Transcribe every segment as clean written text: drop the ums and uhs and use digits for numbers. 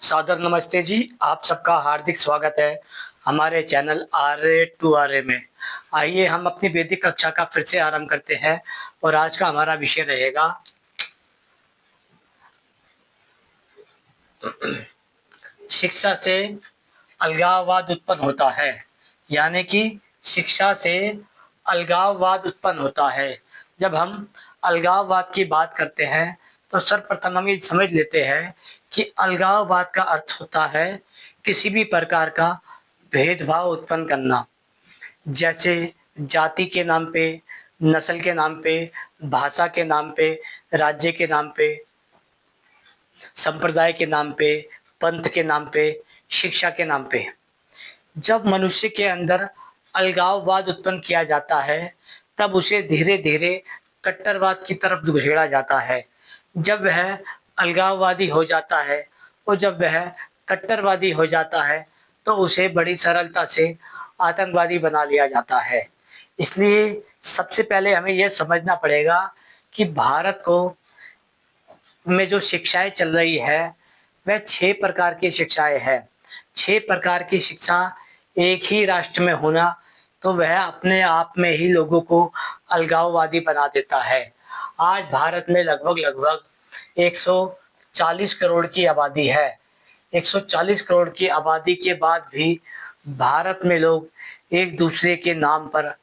सादर नमस्ते जी। आप सबका हार्दिक स्वागत है हमारे channel R A to R A में। आइए हम अपनी वैदिक कक्षा का फिर से आरंभ करते हैं और आज का हमारा विषय रहेगा शिक्षा से अलगाववाद उत्पन्न होता है। यानी कि शिक्षा से अलगाववाद उत्पन्न होता है। जब हम अलगाववाद की बात करते हैं तो सर्वप्रथम हम ये समझ लेते हैं कि अलगाववाद का अर्थ होता है किसी भी प्रकार का भेदभाव उत्पन्न करना। जैसे जाति के नाम पे, नस्ल के नाम पे, भाषा के नाम पे, राज्य के नाम पे, संप्रदाय के नाम पे, पंथ के नाम पे, शिक्षा के नाम पे। जब मनुष्य के अंदर अलगाववाद उत्पन्न किया जाता है तब उसे धीरे धीरे कट्टरवाद की तरफ धकेला जाता है। जब वह अलगाववादी हो जाता है और जब वह कट्टरवादी हो जाता है तो उसे बड़ी सरलता से आतंकवादी बना लिया जाता है। इसलिए सबसे पहले हमें यह समझना पड़ेगा कि भारत को में जो शिक्षाएं चल रही है वह 6 प्रकार की शिक्षाएं हैं। 6 प्रकार की शिक्षा एक ही राष्ट्र में होना तो वह अपने आप में ही लोगों को अलगाववादी बना देता है। आज भारत में लगभग लगभग 140 करोड़ की आबादी है। 140 करोड़ की आबादी के बाद भी भारत में लोग एक दूसरे के नाम पर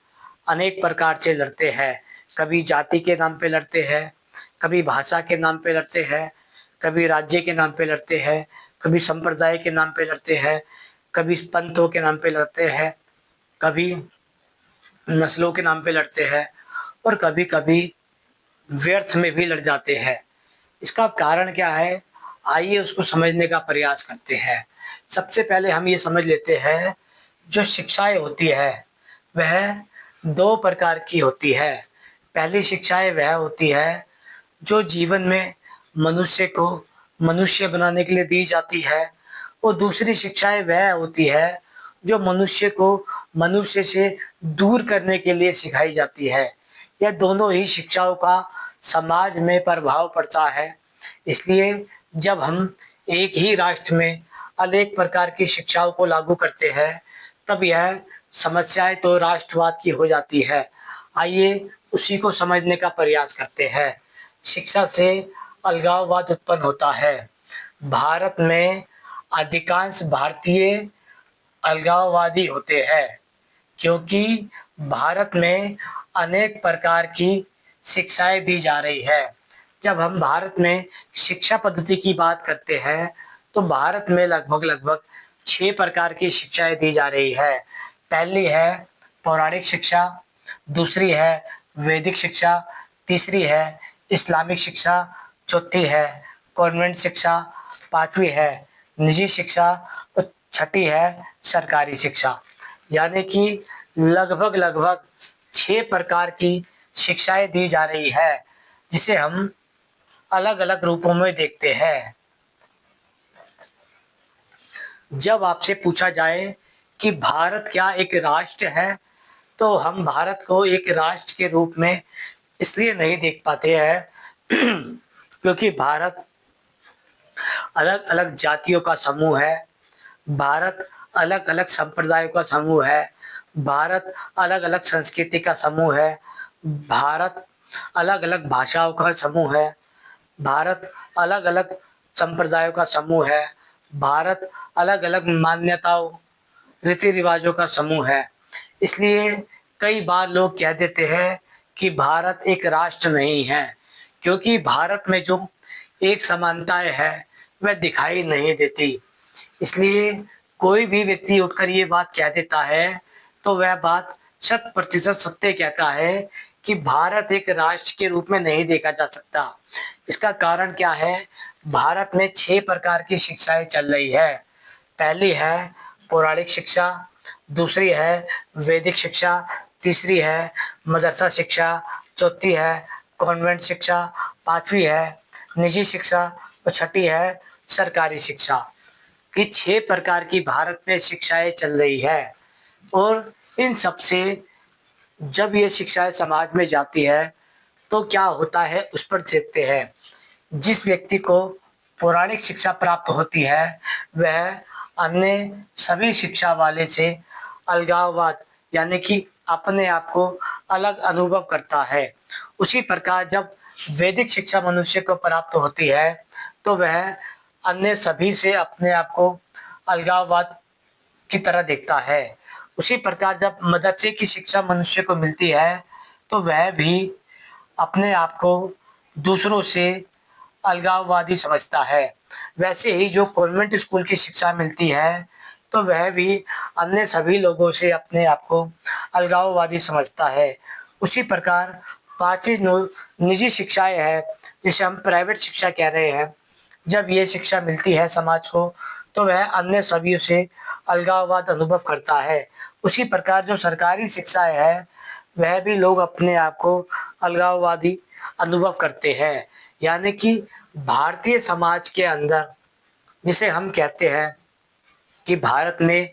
अनेक प्रकार से लड़ते हैं। कभी जाति के नाम पे लड़ते हैं, कभी भाषा के नाम पे लड़ते हैं, कभी राज्य के नाम पे लड़ते हैं, कभी संप्रदाय के नाम पे लड़ते हैं, कभी पंथों के नाम पे लड़ते हैं, कभी नस्लों के नाम पे लड़ते हैं और कभी कभी व्यर्थ में भी लड़ जाते हैं। इसका कारण क्या है, आइए उसको समझने का प्रयास करते हैं। सबसे पहले हम ये समझ लेते हैं जो शिक्षाएं होती है वह 2 प्रकार की होती है। पहली शिक्षाएं वह होती है जो जीवन में मनुष्य को मनुष्य बनाने के लिए दी जाती है और दूसरी शिक्षाएं वह होती है जो मनुष्य को मनुष्य से दूर करने के लिए सिखाई जाती है। यह दोनों ही शिक्षाओं का समाज में प्रभाव पड़ता है। इसलिए जब हम एक ही राष्ट्र में अनेक प्रकार की शिक्षाओं को लागू करते हैं तब यह समस्याएं तो राष्ट्रवाद की हो जाती है। आइए उसी को समझने का प्रयास करते हैं। शिक्षा से अलगाववाद उत्पन्न होता है। भारत में अधिकांश भारतीय अलगाववादी होते हैं क्योंकि भारत में अनेक प्रकार की शिक्षाएं दी जा रही है। जब हम भारत में शिक्षा पद्धति की बात करते हैं तो भारत में लगभग लगभग 6 प्रकार की शिक्षाएं दी जा रही है। पहली है पौराणिक शिक्षा, दूसरी है वैदिक शिक्षा, तीसरी है इस्लामिक शिक्षा, चौथी है कॉन्वेंट शिक्षा, पांचवी है निजी शिक्षा और छठी है सरकारी शिक्षा। यानी कि लगभग लगभग 6 प्रकार की शिक्षाएं दी जा रही है जिसे हम अलग अलग रूपों में देखते हैं। जब आपसे पूछा जाए कि भारत क्या एक राष्ट्र है तो हम भारत को एक राष्ट्र के रूप में इसलिए नहीं देख पाते हैं क्योंकि भारत अलग अलग जातियों का समूह है। भारत अलग अलग संप्रदायों का समूह है। भारत अलग अलग संस्कृति का समूह है। भारत अलग अलग भाषाओं का समूह है। भारत अलग अलग संप्रदायों का समूह है। भारत अलग अलग मान्यताओं रीति रिवाजों का समूह है। इसलिए कई बार लोग कह देते हैं कि भारत एक राष्ट्र नहीं है क्योंकि भारत में जो एक समानताएं है वह दिखाई नहीं देती। इसलिए कोई भी व्यक्ति उठकर ये बात कह देता है तो वह बात 100% सत्य कहता है कि भारत एक राष्ट्र के रूप में नहीं देखा जा सकता। इसका कारण क्या है, भारत में 6 प्रकार की शिक्षाएं चल रही है। पहली है पौराणिक शिक्षा, दूसरी है वैदिक शिक्षा, तीसरी है मदरसा शिक्षा, चौथी है कॉन्वेंट शिक्षा, पांचवी है निजी शिक्षा और छठी है सरकारी शिक्षा। ये 6 प्रकार की भारत में शिक्षाएं चल रही है और इन सब से जब ये शिक्षाएं समाज में जाती है तो क्या होता है उस पर देखते हैं। जिस व्यक्ति को पौराणिक शिक्षा प्राप्त होती है वह अन्य सभी शिक्षा वाले से अलगाववाद यानी कि अपने आप को अलग अनुभव करता है। उसी प्रकार जब वैदिक शिक्षा मनुष्य को प्राप्त होती है तो वह अन्य सभी से अपने आप को अलगाववाद की तरह देखता है। उसी प्रकार जब मदरसे की शिक्षा मनुष्य को मिलती है तो वह भी अपने आप को दूसरों से अलगाववादी समझता है। वैसे ही जो कॉन्वेंट स्कूल की शिक्षा मिलती है तो वह भी अन्य सभी लोगों से अपने आप को अलगाववादी समझता है। उसी प्रकार पांचवी निजी शिक्षाएं हैं जिसे हम प्राइवेट शिक्षा कह रहे हैं। जब ये शिक्षा मिलती है समाज को तो वह अन्य सभी से अलगाववाद अनुभव करता है। उसी प्रकार जो सरकारी शिक्षाएं है वह भी लोग अपने आप को अलगाववादी अनुभव करते हैं। यानी कि भारतीय समाज के अंदर जिसे हम कहते हैं कि भारत में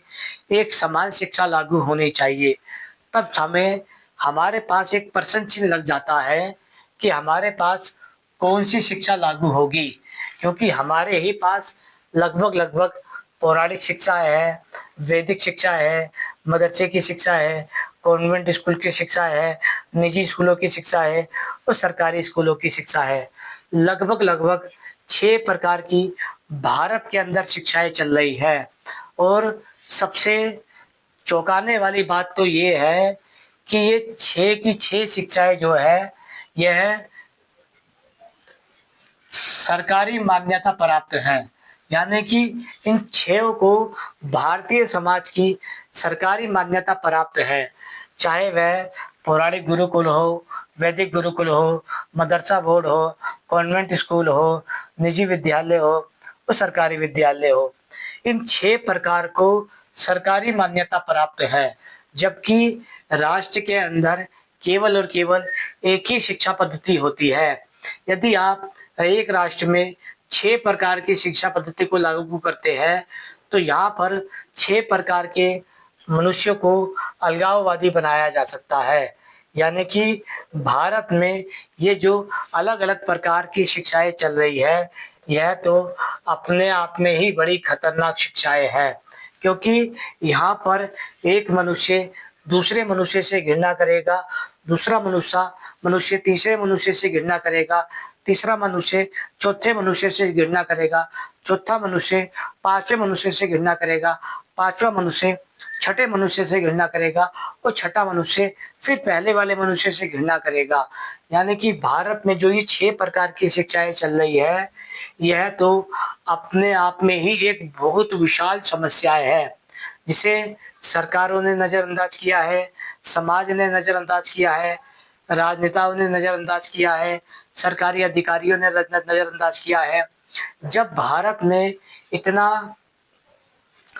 एक समान शिक्षा लागू होनी चाहिए, तब हमें हमारे पास एक प्रश्न चिन्ह लग जाता है कि हमारे पास कौन सी शिक्षा लागू होगी, क्योंकि हमारे ही पास लगभग लगभग पौराणिक शिक्षा है, वैदिक शिक्षा है, मदरसे की शिक्षा है, कॉन्वेंट स्कूल की शिक्षा है, निजी स्कूलों की शिक्षा है और सरकारी स्कूलों की शिक्षा है। लगभग लगभग 6 प्रकार की भारत के अंदर शिक्षाएं चल रही है। और सबसे चौंकाने वाली बात तो ये है कि ये 6 की 6 शिक्षाएं जो है यह सरकारी मान्यता प्राप्त हैं। यानी कि इन 6 को भारतीय समाज की सरकारी मान्यता प्राप्त है। चाहे वह पौराणिक गुरुकुल हो, वैदिक गुरुकुल हो, मदरसा बोर्ड हो, कॉन्वेंट स्कूल हो, निजी विद्यालय हो और सरकारी विद्यालय हो, इन 6 प्रकार को सरकारी मान्यता प्राप्त है। जबकि राष्ट्र के अंदर केवल और केवल एक ही शिक्षा पद्धति होती है। यदि आप एक राष्ट्र में 6 प्रकार की शिक्षा पद्धति को लागू करते हैं तो यहाँ पर 6 प्रकार के मनुष्यों को अलगाववादी बनाया जा सकता है। यानी कि भारत में ये जो अलग अलग प्रकार की शिक्षाएं चल रही है यह तो अपने आप में ही बड़ी खतरनाक शिक्षाएं हैं, क्योंकि यहाँ पर एक मनुष्य दूसरे मनुष्य से घृणा करेगा, दूसरा मनुष्य मनुष्य तीसरे मनुष्य से घृणा करेगा, तीसरा मनुष्य चौथे मनुष्य से घृणा करेगा, चौथा मनुष्य पांचवें मनुष्य से घृणा करेगा, पांचवा मनुष्य छठे मनुष्य से घृणा करेगा और छठा मनुष्य फिर पहले वाले मनुष्य से घृणा करेगा। यानी कि भारत में जो ये 6 प्रकार की शिक्षाएं चल रही है यह तो अपने आप में ही एक बहुत विशाल समस्या है, जिसे सरकारों ने नज़रअंदाज किया है, समाज ने नज़रअंदाज किया है, राजनेताओं ने नज़रअंदाज किया है, सरकारी अधिकारियों ने नज़रअंदाज किया है। जब भारत में इतना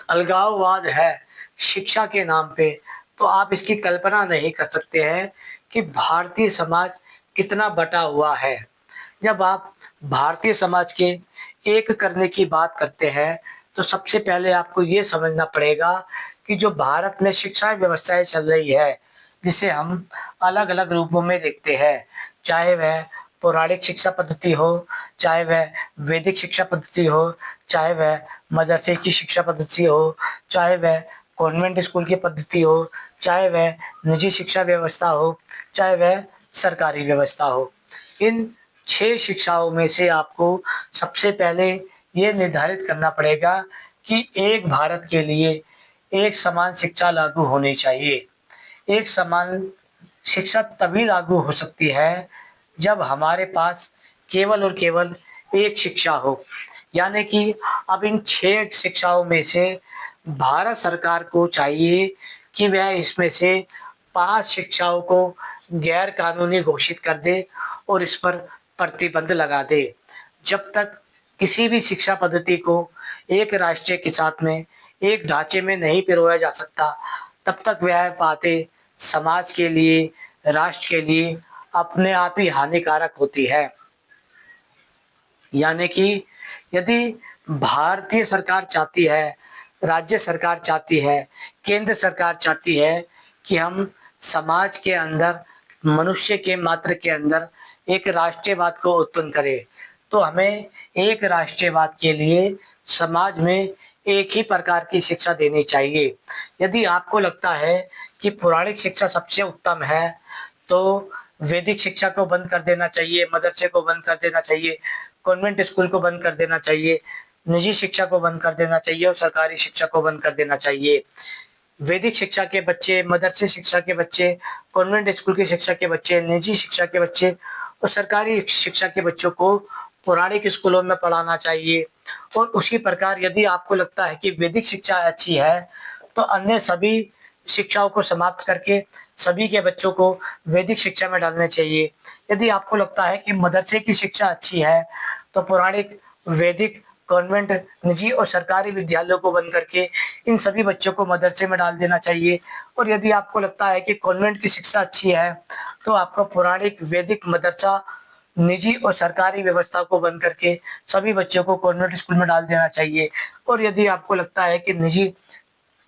अलगाववाद है शिक्षा के नाम पे तो आप इसकी कल्पना नहीं कर सकते हैं कि भारतीय समाज कितना बटा हुआ है। जब आप भारतीय समाज के एक करने की बात करते हैं तो सबसे पहले आपको ये समझना पड़ेगा कि जो भारत में शिक्षा व्यवस्थाएं चल रही है जिसे हम अलग अलग रूपों में देखते हैं, चाहे वह पौराणिक शिक्षा पद्धति हो, चाहे वह वैदिक शिक्षा पद्धति हो, चाहे वह मदरसे की शिक्षा पद्धति हो, चाहे वह कॉन्वेंट स्कूल की पद्धति हो, चाहे वह निजी शिक्षा व्यवस्था हो, चाहे वह सरकारी व्यवस्था हो, इन 6 शिक्षाओं में से आपको सबसे पहले ये निर्धारित करना पड़ेगा कि एक भारत के लिए एक समान शिक्षा लागू होनी चाहिए। एक समान शिक्षा तभी लागू हो सकती है जब हमारे पास केवल और केवल एक शिक्षा हो। यानी कि अब इन 6 शिक्षाओं में से भारत सरकार को चाहिए कि वह इसमें से 5 शिक्षाओं को गैर कानूनी घोषित कर दे और इस पर प्रतिबंध लगा दे। जब तक किसी भी शिक्षा पद्धति को एक राष्ट्र के साथ में एक ढांचे में नहीं पिरोया जा सकता तब तक वह बातें समाज के लिए, राष्ट्र के लिए अपने आप ही हानिकारक होती है। यानी कि यदि भारतीय सरकार चाहती है, राज्य सरकार चाहती है, केंद्र सरकार चाहती है कि हम समाज के अंदर, मनुष्य के मात्र के अंदर एक राष्ट्रीयवाद को उत्पन्न करें, तो हमें एक राष्ट्रीयवाद के लिए समाज में एक ही प्रकार की शिक्षा देनी चाहिए। यदि आपको लगता है कि पौराणिक शिक्षा सबसे उत्तम है, तो वैदिक शिक्षा को बंद कर देना चाहिए, मदरसे को बंद कर देना चाहिए, कॉन्वेंट स्कूल को बंद कर देना चाहिए, निजी शिक्षा को बंद कर देना चाहिए और सरकारी शिक्षा को बंद कर देना चाहिए। वैदिक शिक्षा के बच्चे, मदरसे शिक्षा के बच्चे, कॉन्वेंट स्कूल की शिक्षा के बच्चे, निजी शिक्षा के बच्चे और सरकारी शिक्षा के बच्चों को पौराणिक स्कूलों में पढ़ाना चाहिए। और उसी प्रकार यदि आपको लगता है कि वैदिक शिक्षा अच्छी है, तो अन्य सभी शिक्षाओं को समाप्त करके सभी के बच्चों को वैदिक शिक्षा में डालना चाहिए। यदि आपको लगता है कि मदरसे की शिक्षा अच्छी है, तो पौराणिक, वैदिक, कॉन्वेंट, निजी और सरकारी विद्यालयों को बंद करके इन सभी बच्चों को मदरसे में डाल देना चाहिए। और यदि आपको लगता है कि कॉन्वेंट की शिक्षा अच्छी है, तो आपको पौराणिक, वैदिक, मदरसा, निजी और सरकारी व्यवस्था को बंद करके सभी बच्चों को कॉन्वेंट स्कूल में डाल देना चाहिए। और यदि आपको लगता है कि निजी,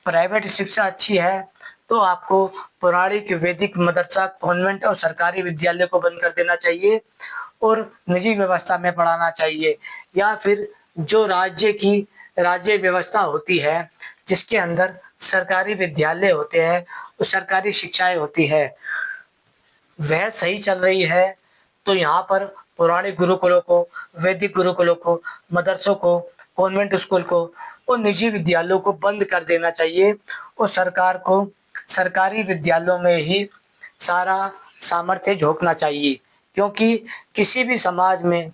प्राइवेट शिक्षा अच्छी है, तो आपको पौराणिक, वैदिक, मदरसा, कॉन्वेंट और सरकारी विद्यालय को बंद कर देना चाहिए और निजी व्यवस्था में पढ़ाना चाहिए। या फिर जो राज्य व्यवस्था होती है, जिसके अंदर सरकारी विद्यालय होते हैं और सरकारी शिक्षाएं होती है, वह सही चल रही है, तो यहाँ पर पौराणिक गुरुकुलों को, वैदिक गुरुकुलों को, मदरसों को, कॉन्वेंट स्कूल को और निजी विद्यालयों को बंद कर देना चाहिए और सरकार को सरकारी विद्यालयों में ही सारा सामर्थ्य झोंकना चाहिए। क्योंकि किसी भी समाज में,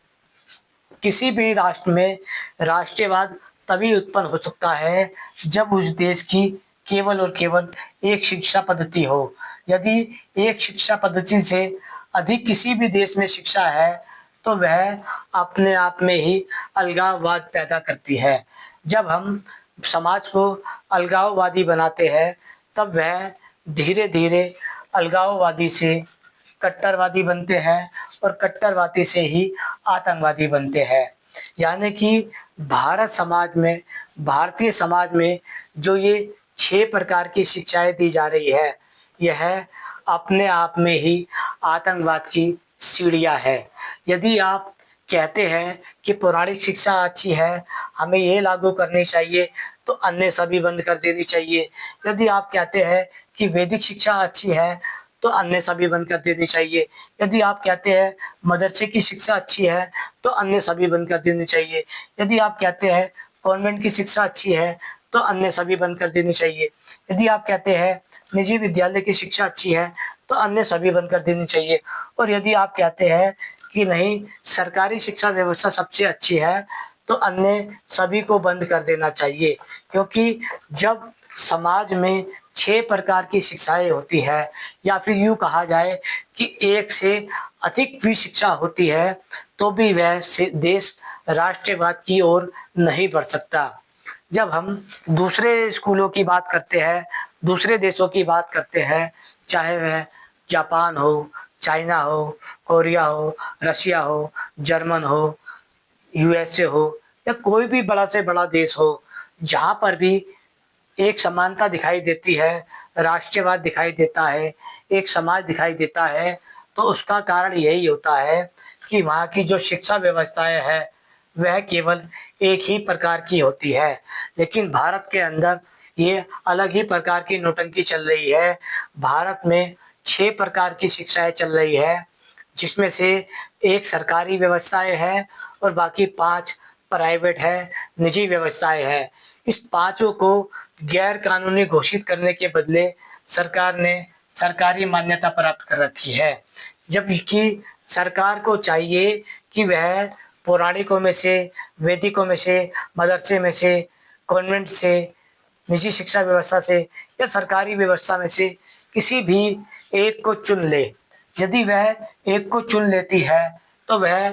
किसी भी राष्ट्र में राष्ट्रीयवाद तभी उत्पन्न हो सकता है जब उस देश की केवल और केवल एक शिक्षा पद्धति हो। यदि एक शिक्षा पद्धति से अधिक किसी भी देश में शिक्षा है, तो वह अपने आप में ही अलगाववाद पैदा करती है। जब हम समाज को अलगाववादी बनाते हैं, तब वह धीरे धीरे अलगाववादी से कट्टरवादी बनते हैं और कट्टरवादी से ही आतंकवादी बनते हैं। यानी कि भारतीय समाज में जो ये 6 प्रकार की शिक्षाएं दी जा रही है, यह अपने आप में ही आतंकवाद की सीढ़ियां है। यदि आप कहते हैं कि पौराणिक शिक्षा अच्छी है, हमें ये लागू करनी चाहिए, तो अन्य सभी बंद कर देनी चाहिए। यदि आप कहते हैं कि वैदिक शिक्षा अच्छी है, तो अन्य सभी बंद कर देनी चाहिए। यदि आप कहते हैं मदरसे की शिक्षा अच्छी है, तो अन्य सभी बंद कर देनी चाहिए। यदि आप कहते हैं कॉन्वेंट की शिक्षा अच्छी है, तो अन्य सभी बंद कर देनी चाहिए। यदि आप कहते हैं निजी विद्यालय की शिक्षा अच्छी है, तो अन्य सभी बंद कर देनी चाहिए। और यदि आप कहते हैं कि नहीं, सरकारी शिक्षा व्यवस्था सबसे अच्छी है, तो अन्य सभी को बंद कर देना चाहिए। क्योंकि जब समाज में 6 प्रकार की शिक्षाएं होती है, या फिर यूँ कहा जाए कि एक से अधिक भी शिक्षा होती है, तो भी वह देश राष्ट्रवाद की ओर नहीं बढ़ सकता। जब हम दूसरे स्कूलों की बात करते हैं, दूसरे देशों की बात करते हैं, चाहे वह जापान हो, चाइना हो, कोरिया हो, रशिया हो, जर्मन हो, यूएसए हो, या कोई भी बड़ा से बड़ा देश हो, जहाँ पर भी एक समानता दिखाई देती है, राष्ट्रवाद दिखाई देता है, एक समाज दिखाई देता है, तो उसका कारण यही होता है कि वहाँ की जो शिक्षा व्यवस्थाएं है, वह केवल एक ही प्रकार की होती है। लेकिन भारत के अंदर ये अलग ही प्रकार की नौटंकी चल रही है। भारत में 6 प्रकार की शिक्षाएं चल रही है, जिसमें से एक सरकारी व्यवस्थाएं है और बाकी 5 प्राइवेट है, निजी व्यवस्थाएं है। इस पांचों को गैर कानूनी घोषित करने के बदले सरकार ने सरकारी मान्यता प्राप्त कर रखी है। जबकि सरकार को चाहिए कि वह पौराणिकों में से, वैदिकों में से, मदरसे में से, कॉन्वेंट से, निजी शिक्षा व्यवस्था से या सरकारी व्यवस्था में से किसी भी एक को चुन ले। यदि वह एक को चुन लेती है, तो वह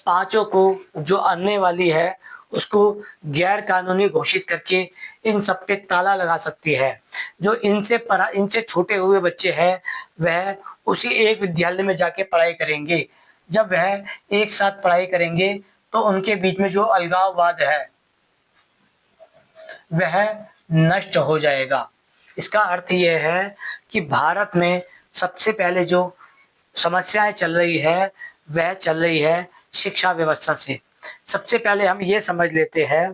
पांचों को जो आने वाली है उसको गैर कानूनी घोषित करके इन सब पे ताला लगा सकती है। जो इनसे छोटे हुए बच्चे हैं, वह उसी एक विद्यालय में जाके पढ़ाई करेंगे। जब वह एक साथ पढ़ाई करेंगे, तो उनके बीच में जो अलगाववाद है वह नष्ट हो जाएगा। इसका अर्थ यह है कि भारत में सबसे पहले जो समस्याएं चल रही है, वह चल रही है शिक्षा व्यवस्था से। सबसे पहले हम ये समझ लेते हैं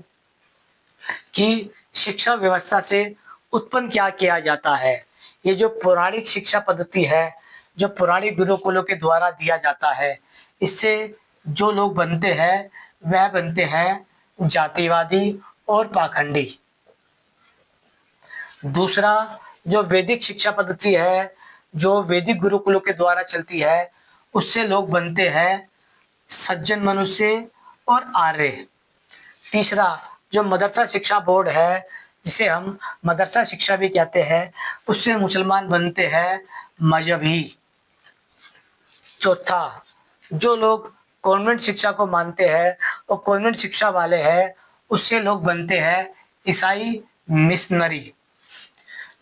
कि शिक्षा व्यवस्था से उत्पन्न क्या किया जाता है। ये जो पौराणिक शिक्षा पद्धति है, जो पुरानी गुरुकुलों के द्वारा दिया जाता है, इससे जो लोग बनते हैं वह बनते हैं जातिवादी और पाखंडी। दूसरा, जो वैदिक शिक्षा पद्धति है, जो वैदिक गुरुकुलों के द्वारा चलती है, उससे लोग बनते हैं सज्जन मनुष्य और आर्य। तीसरा, जो मदरसा शिक्षा बोर्ड है, जिसे हम मदरसा शिक्षा भी कहते हैं, उससे मुसलमान बनते हैं मजहबी। चौथा, जो लोग कॉन्वेंट शिक्षा को मानते हैं और कॉन्वेंट शिक्षा वाले हैं, उससे लोग बनते हैं ईसाई मिशनरी।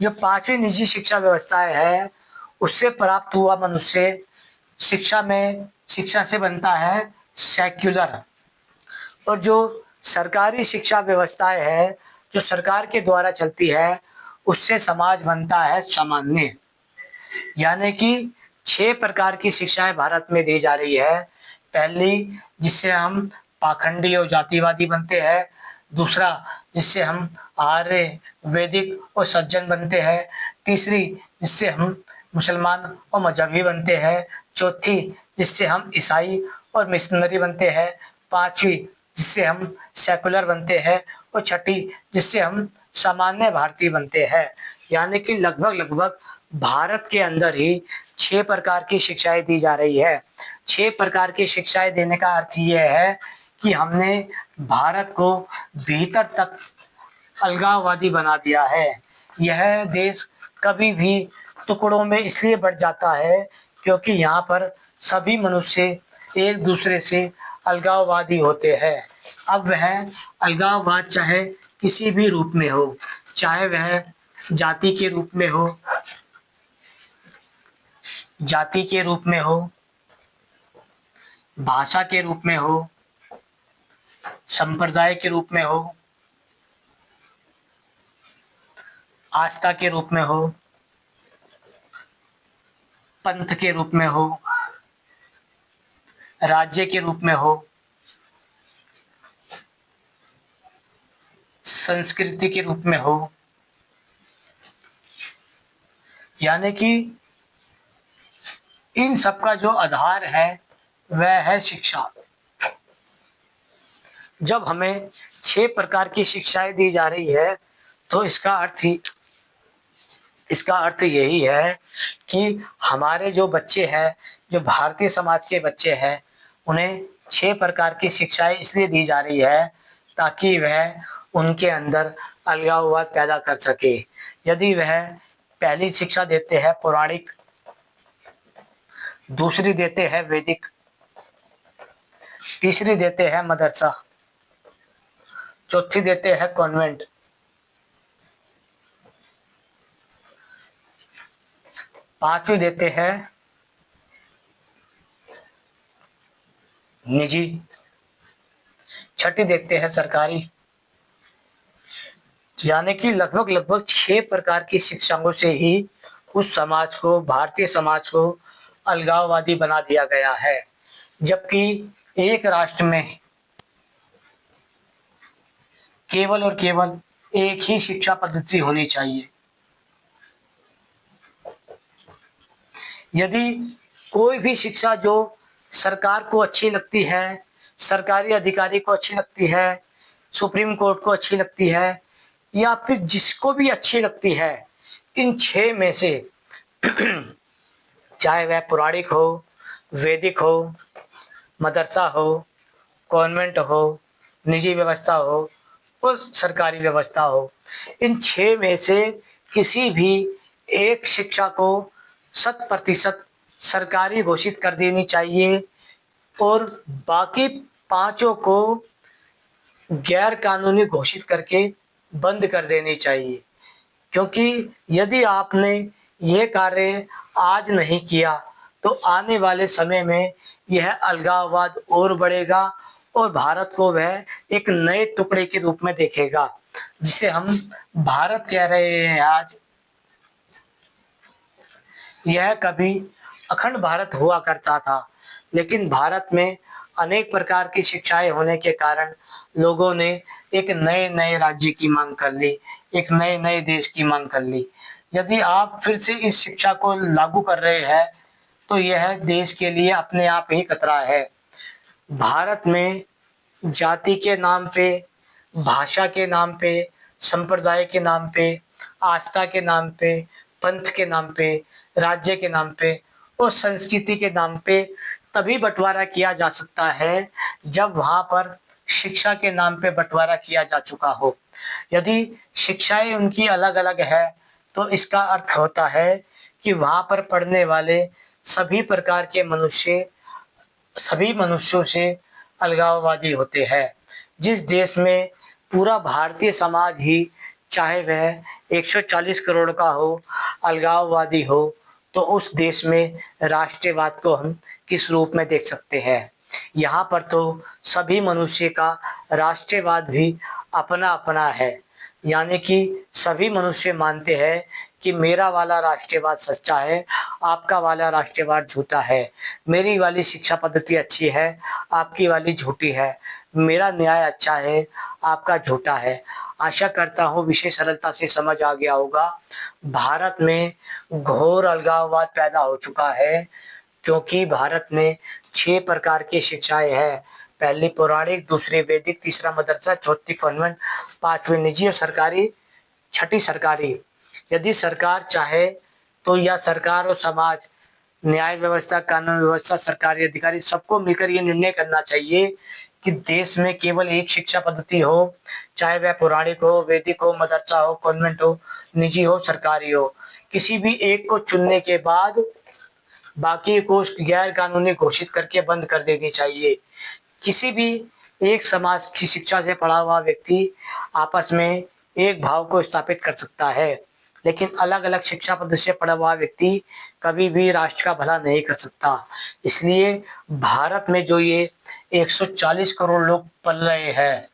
जो पांचवी निजी शिक्षा व्यवस्थाएं है, उससे प्राप्त हुआ मनुष्य शिक्षा से बनता है सेक्युलर। और जो सरकारी शिक्षा व्यवस्थाएं है, जो सरकार के द्वारा चलती है, उससे समाज बनता है सामान्य। यानी कि 6 प्रकार की शिक्षाएं भारत में दी जा रही है। पहली, जिससे हम पाखंडी और जातिवादी बनते हैं। दूसरा, जिससे हम आर्य, वैदिक और सज्जन बनते हैं। तीसरी, जिससे हम मुसलमान और मजहबी बनते हैं। चौथी, जिससे हम ईसाई और मिशनरी बनते हैं। पांचवी, जिससे हम सेकुलर बनते हैं। और छठी, जिससे हम सामान्य भारतीय बनते हैं। यानी कि लगभग लगभग भारत के अंदर ही 6 प्रकार की शिक्षाएं दी जा रही है। 6 प्रकार की शिक्षाएं देने का अर्थ ये है कि हमने भारत को भीतर तक अलगाववादी बना दिया है। यह देश कभी भी टुकड़ों में इसलिए बढ़ जाता है क्योंकि यहाँ पर सभी मनुष्य एक दूसरे से अलगाववादी होते हैं। अब वह अलगाववाद चाहे किसी भी रूप में हो, चाहे वह जाति के रूप में हो, जाति के रूप में हो, भाषा के रूप में हो, संप्रदाय के रूप में हो, आस्था के रूप में हो, पंथ के रूप में हो, राज्य के रूप में हो, संस्कृति के रूप में हो। यानी कि इन सब का जो आधार है वह है शिक्षा। जब हमें 6 प्रकार की शिक्षाएं दी जा रही है तो इसका अर्थ यही है कि हमारे जो बच्चे हैं, जो भारतीय समाज के बच्चे हैं, उन्हें 6 प्रकार की शिक्षाएं इसलिए दी जा रही है ताकि वह उनके अंदर अलगाववाद पैदा कर सके। यदि वह पहली शिक्षा देते हैं पौराणिक, दूसरी देते हैं वैदिक, तीसरी देते हैं मदरसा, चौथी देते हैं कॉन्वेंट, पांचवी देते हैं निजी, छठी देते हैं सरकारी। यानी कि लगभग लगभग 6 प्रकार की शिक्षाओं से ही उस समाज को, भारतीय समाज को अलगाववादी बना दिया गया है। जबकि एक राष्ट्र में केवल और केवल एक ही शिक्षा पद्धति होनी चाहिए। यदि कोई भी शिक्षा जो सरकार को अच्छी लगती है, सरकारी अधिकारी को अच्छी लगती है, सुप्रीम कोर्ट को अच्छी लगती है, या फिर जिसको भी अच्छी लगती है, इन 6 में से चाहे वह पौराणिक हो, वैदिक हो, मदरसा हो, कॉन्वेंट हो, निजी व्यवस्था हो और सरकारी व्यवस्था हो, इन 6 में से किसी भी एक शिक्षा को 100% सरकारी घोषित कर देनी चाहिए और बाकी पांचों को गैर कानूनी घोषित करके बंद कर देनी चाहिए। क्योंकि यदि आपने यह कार्य आज नहीं किया तो आने वाले समय में यह अलगाववाद और बढ़ेगा और भारत को वह एक नए टुकड़े के रूप में देखेगा, जिसे हम भारत कह रहे हैं आज। यह कभी अखंड भारत हुआ करता था, लेकिन भारत में अनेक प्रकार की शिक्षाएं होने के कारण लोगों ने एक नए नए राज्य की मांग कर ली, एक नए नए देश की मांग कर ली। यदि आप फिर से इस शिक्षा को लागू कर रहे हैं तो यह देश के लिए अपने आप ही खतरा है। भारत में जाति के नाम पे, भाषा के नाम पे, संप्रदाय के नाम पे, आस्था के नाम पे, पंथ के नाम पे, राज्य के नाम पे और संस्कृति के नाम पे तभी बंटवारा किया जा सकता है जब वहाँ पर शिक्षा के नाम पे बंटवारा किया जा चुका हो। यदि शिक्षाएं उनकी अलग-अलग है तो इसका अर्थ होता है कि वहाँ पर पढ़ने वाले सभी प्रकार के मनुष्य सभी मनुष्यों से अलगाववादी होते हैं। जिस देश में पूरा भारतीय समाज ही, चाहे वह 140 करोड़ का हो, अलगाववादी हो, तो उस देश में राष्ट्रवाद को हम किस रूप में देख सकते हैं। यहाँ पर तो सभी मनुष्य का राष्ट्रवाद भी अपना अपना है, यानी कि सभी मनुष्य मानते हैं कि मेरा वाला राष्ट्रवाद सच्चा है, आपका वाला राष्ट्रवाद झूठा है। मेरी वाली शिक्षा पद्धति अच्छी है, आपकी वाली झूठी है। मेरा न्याय अच्छा है, आपका झूठा है। आशा करता हूँ विषय सरलता से समझ आ गया होगा। भारत में घोर अलगाववाद पैदा हो चुका है क्योंकि भारत में 6 प्रकार की शिक्षाएँ हैं। पहली पौराणिक, दूसरी वैदिक, तीसरा मदरसा, चौथी कॉन्वेंट, पाँचवीं निजी और सरकारी, छठी सरकारी। यदि सरकार चाहे तो या सरकार और समाज, न्याय व्यवस्था, कानून व्यवस्था, सरकारी अधिकारी सबको मिलकर ये निर्णय करना चाहिए कि देश में केवल एक शिक्षा पद्धति हो, चाहे वह पौराणिक हो, वैदिक हो, मदरसा हो, कॉन्वेंट हो, निजी हो, सरकारी हो। किसी भी एक को चुनने के बाद बाकी को गैर कानूनी घोषित करके बंद कर देनी चाहिए। किसी भी एक समाज की शिक्षा से पढ़ा हुआ व्यक्ति आपस में एक भाव को स्थापित कर सकता है, लेकिन अलग-अलग शिक्षा पद्धति से पढ़ा हुआ व्यक्ति कभी भी राष्ट्र का भला नहीं कर सकता। इसलिए भारत में जो ये 140 करोड़ लोग पल रहे हैं,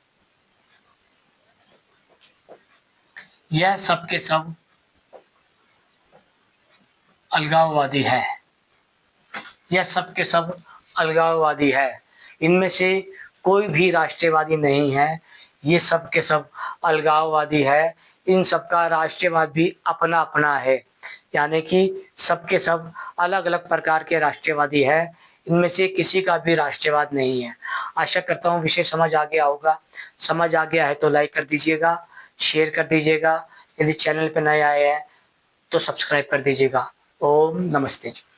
यह सब के सब अलगाववादी है। यह सब के सब अलगाववादी है। इनमें से कोई भी राष्ट्रवादी नहीं है। ये सब के सब अलगाववादी है। इन सब का राष्ट्रवाद भी अपना अपना है, यानी कि सब के सब अलग अलग प्रकार के राष्ट्रवादी है। इनमें से किसी का भी राष्ट्रवाद नहीं है। आशा करता हूँ विषय समझ आ गया होगा। समझ आ गया है तो लाइक कर दीजिएगा, शेयर कर दीजिएगा। यदि चैनल पर नए आए हैं तो सब्सक्राइब कर दीजिएगा। ओम नमस्ते जी।